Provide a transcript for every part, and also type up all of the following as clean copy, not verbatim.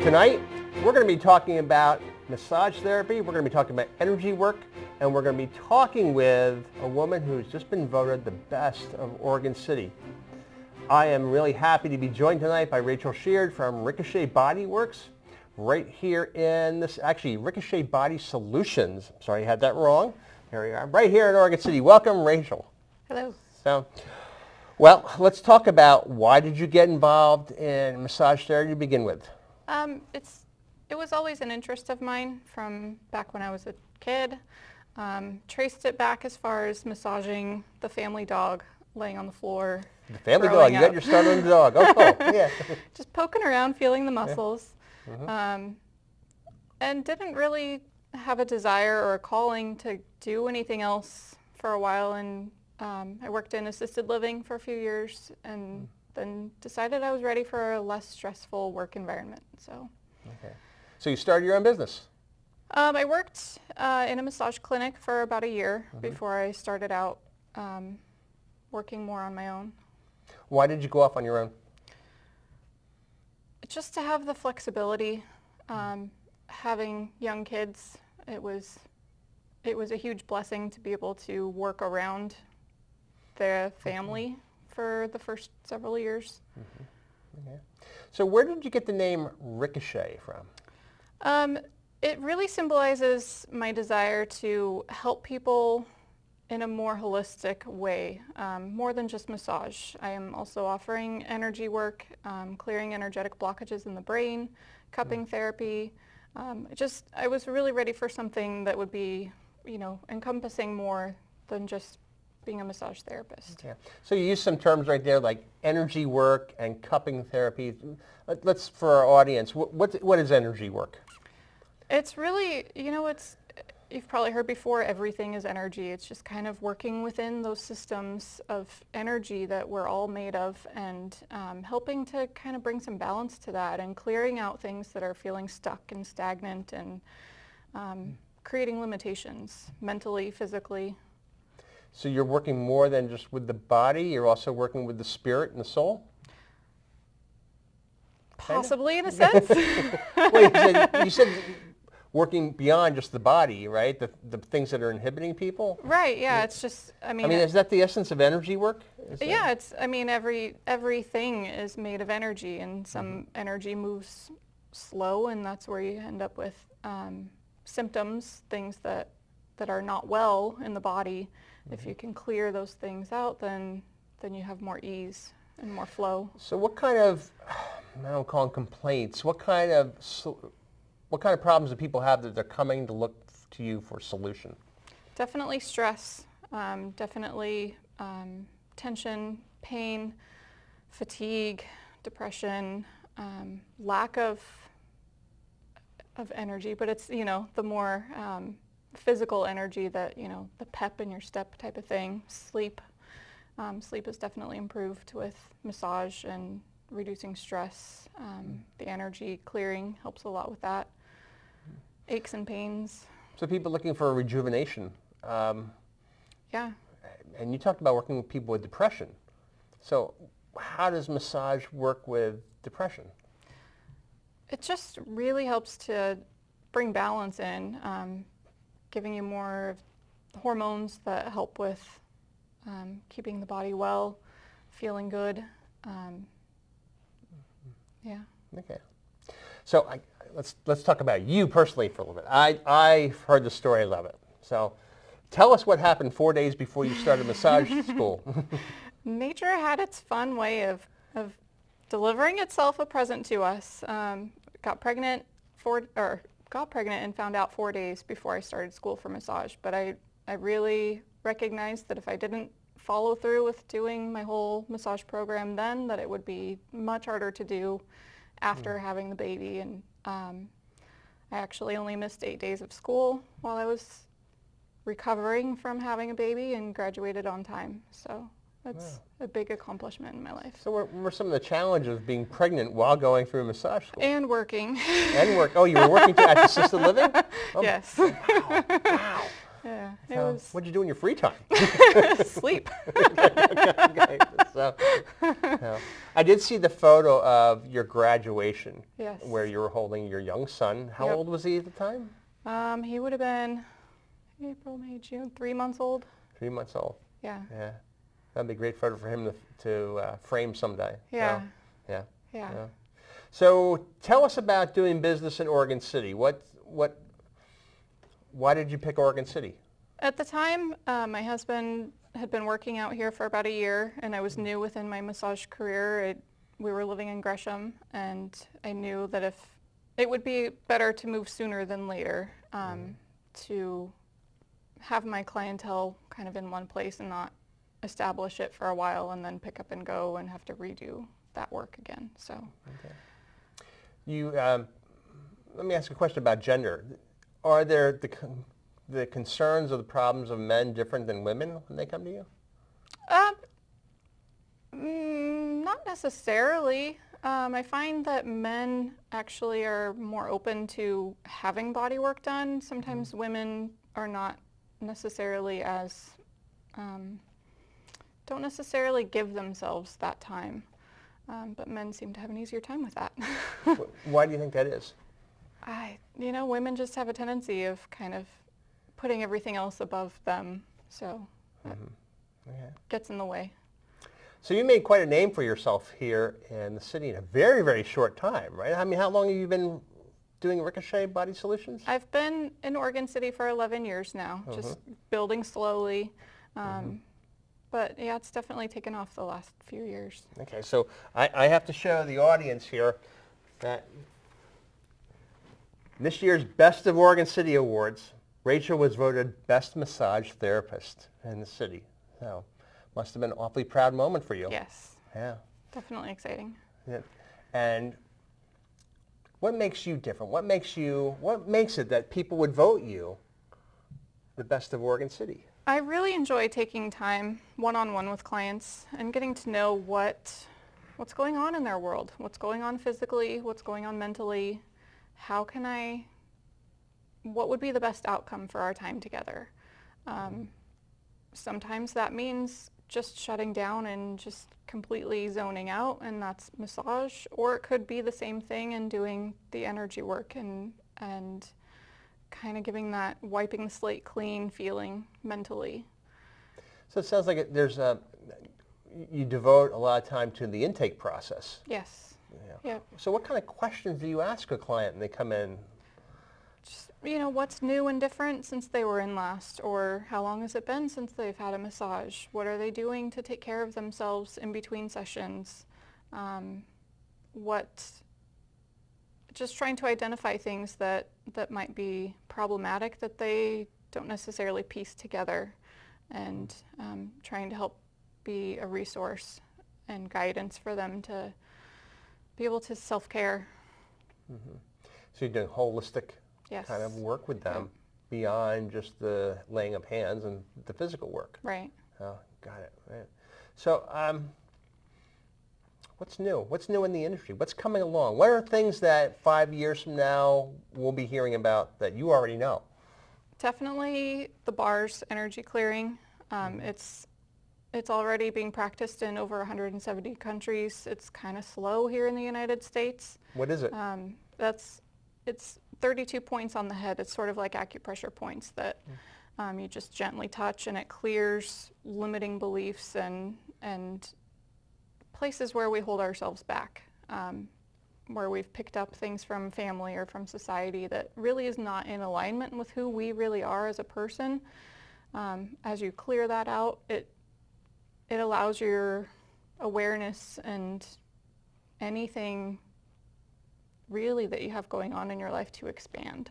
Tonight, we're going to be talking about massage therapy, we're going to be talking about energy work, and we're going to be talking with a woman who's just been voted the best of Oregon City. I am really happy to be joined tonight by Rachel Sheard from Ricochet Body Works, right here in this, actually Ricochet Body Solutions. Sorry, I had that wrong. Here we are, right here in Oregon City. Welcome, Rachel. Hello. So, well, let's talk about why did you get involved in massage therapy to begin with? It was always an interest of mine from back when I was a kid. Traced it back as far as massaging the family dog laying on the floor. The family dog, you got your start on the dog. Oh, cool. Yeah. Just poking around, feeling the muscles. Yeah. Mm-hmm. And didn't really have a desire or a calling to do anything else for a while. And I worked in assisted living for a few years and then decided I was ready for a less stressful work environment. So. Okay. So you started your own business? I worked in a massage clinic for about a year before I started out working more on my own. Why did you go off on your own? Just to have the flexibility. Having young kids, it was a huge blessing to be able to work around their family for the first several years. Okay. So where did you get the name Ricochet from? It really symbolizes my desire to help people in a more holistic way, more than just massage. I am also offering energy work, clearing energetic blockages in the brain, cupping therapy. I was really ready for something that would be, encompassing more than just being a massage therapist. Yeah. So you use some terms right there like energy work and cupping therapy. Let's, for our audience, what is energy work? It's really, you've probably heard before, everything is energy. It's just kind of working within those systems of energy that we're all made of and helping to kind of bring some balance to that and clearing out things that are feeling stuck and stagnant and creating limitations mentally, physically. So you're working more than just with the body, you're also working with the spirit and the soul? Possibly, in a sense. Well, you said working beyond just the body, right? The things that are inhibiting people? Right, yeah, it's just, is that the essence of energy work? Yeah, everything is made of energy, and some energy moves slow, and that's where you end up with symptoms, things that are not well in the body. If you can clear those things out, then you have more ease and more flow. So what kind of, I don't call them complaints, what kind of problems do people have that they're coming to look to you for a solution? Definitely stress, definitely tension, pain, fatigue, depression, lack of energy, but it's, the more physical energy that, the pep in your step type of thing. Sleep. Sleep is definitely improved with massage and reducing stress. The energy clearing helps a lot with that. Aches and pains. So people looking for a rejuvenation. Yeah. And you talked about working with people with depression. So how does massage work with depression? It just really helps to bring balance in, giving you more hormones that help with keeping the body well, feeling good. Yeah. Okay. So let's talk about you personally for a little bit. I've heard the story. I love it. So tell us what happened 4 days before you started massage school. Nature had its fun way of delivering itself a present to us. Got pregnant and found out 4 days before I started school for massage. But I really recognized that if I didn't follow through with doing my whole massage program then, that it would be much harder to do after having the baby. And I actually only missed 8 days of school while I was recovering from having a baby and graduated on time. So that's a big accomplishment in my life. So what were some of the challenges of being pregnant while going through massage school? And working. And work. Oh, you were working at assisted living? Oh, yes. Wow. Wow. Yeah. So, what'd you do in your free time? Sleep. Okay. So, yeah. I did see the photo of your graduation. Yes. Where you were holding your young son. How old was he at the time? He would have been April, May, June, 3 months old. 3 months old. Yeah. Yeah. That'd be a great photo for him to frame someday. Yeah. So, yeah. Yeah. Yeah. So tell us about doing business in Oregon City. Why did you pick Oregon City? At the time, my husband had been working out here for about a year, and I was new within my massage career. We were living in Gresham, and I knew that if it would be better to move sooner than later, to have my clientele kind of in one place and not establish it for a while and then pick up and go and have to redo that work again. So, okay. You let me ask a question about gender. Are there the concerns or the problems of men different than women when they come to you? Not necessarily. I find that men actually are more open to having body work done. Sometimes women are not necessarily as, don't necessarily give themselves that time. But men seem to have an easier time with that. Why do you think that is? Women just have a tendency of kind of putting everything else above them, so that gets in the way. So you made quite a name for yourself here in the city in a very, very short time, right? I mean, how long have you been doing Ricochet Body Solutions? I've been in Oregon City for 11 years now, just building slowly. But yeah, it's definitely taken off the last few years. Okay, so I have to show the audience here that this year's Best of Oregon City Awards, Rachel was voted Best Massage Therapist in the city. So must have been an awfully proud moment for you. Yes. Yeah. Definitely exciting. Yeah. And what makes you different? What makes it that people would vote you the Best of Oregon City? I really enjoy taking time one-on-one with clients and getting to know what's going on in their world, what's going on physically, what's going on mentally, what would be the best outcome for our time together. Sometimes that means just shutting down and just completely zoning out, and that's massage, or it could be the same thing and doing the energy work and kind of giving that wiping the slate clean feeling mentally. So it sounds like you devote a lot of time to the intake process. Yes. Yeah. Yep. So what kind of questions do you ask a client when they come in? Just, what's new and different since they were in last, or how long has it been since they've had a massage? What are they doing to take care of themselves in between sessions? Just trying to identify things that might be problematic that they don't necessarily piece together, and trying to help be a resource and guidance for them to be able to self-care. So you're doing holistic Yes. kind of work with them beyond just the laying of hands and the physical work. Right. Oh, got it. Right. So what's new? What's new in the industry? What's coming along? What are things that 5 years from now we'll be hearing about that you already know? Definitely the bars, energy clearing. It's already being practiced in over 170 countries. It's kind of slow here in the United States. What is it? It's 32 points on the head. It's sort of like acupressure points that you just gently touch, and it clears limiting beliefs and places where we hold ourselves back, where we've picked up things from family or from society that really is not in alignment with who we really are as a person. As you clear that out, it allows your awareness and anything really that you have going on in your life to expand,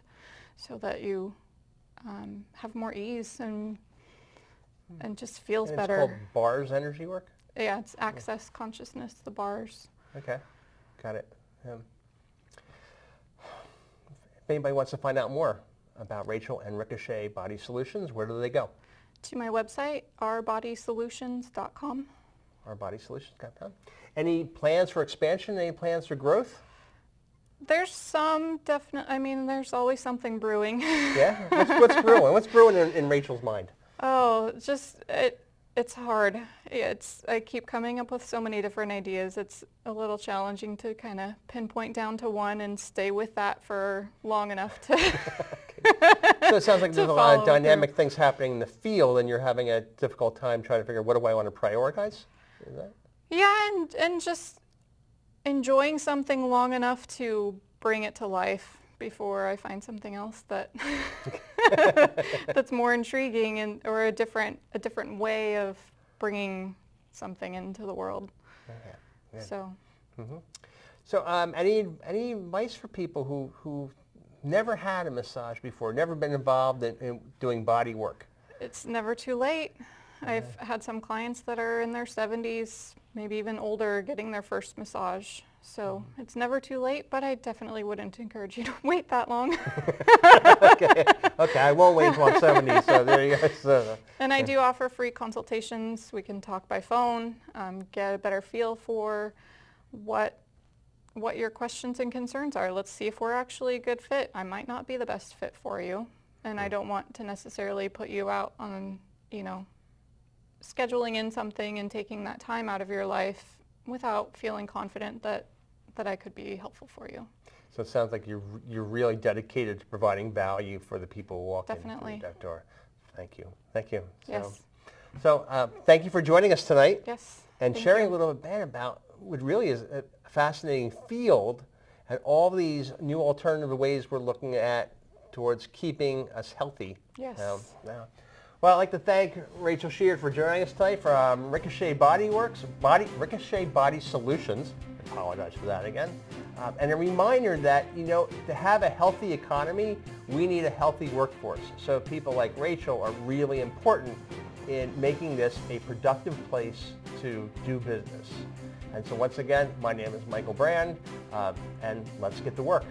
so that you have more ease and just feels better. It's called bars energy work? Yeah, it's access consciousness, the bars. Okay, got it. If anybody wants to find out more about Rachel and Ricochet Body Solutions, where do they go? To my website, ourbodysolutions.com. Ourbodysolutions.com. Any plans for expansion? Any plans for growth? There's some definite, I mean, there's always something brewing. Yeah? What's brewing? What's brewing in Rachel's mind? Oh, just, it's hard. I keep coming up with so many different ideas. It's a little challenging to kind of pinpoint down to one and stay with that for long enough to So it sounds like there's a lot of dynamic things happening in the field, and you're having a difficult time trying to figure out what do I want to prioritize? Is that? Yeah, and just enjoying something long enough to bring it to life before I find something else that that's more intriguing and or a different way of bringing something into the world. Okay. Yeah. So. Mm-hmm. So any advice for people who never had a massage before, never been involved in doing body work? It's never too late. I've had some clients that are in their 70s, maybe even older, getting their first massage. So it's never too late, but I definitely wouldn't encourage you to wait that long. Okay, I won't wait until I'm 70, so there you go. So, and I do offer free consultations. We can talk by phone, get a better feel for what your questions and concerns are. Let's see if we're actually a good fit. I might not be the best fit for you, and I don't want to necessarily put you out on, scheduling in something and taking that time out of your life without feeling confident that I could be helpful for you. So it sounds like you're really dedicated to providing value for the people who walk in through that door. Thank you. Thank you. Yes. So thank you for joining us tonight. Yes. And sharing a little bit about what really is a fascinating field and all these new alternative ways we're looking at towards keeping us healthy. Yes. Well, I'd like to thank Rachel Sheard for joining us tonight from Ricochet Body Solutions. I apologize for that again. And a reminder that, to have a healthy economy, we need a healthy workforce. So people like Rachel are really important in making this a productive place to do business. And so once again, my name is Michael Brand, and let's get to work.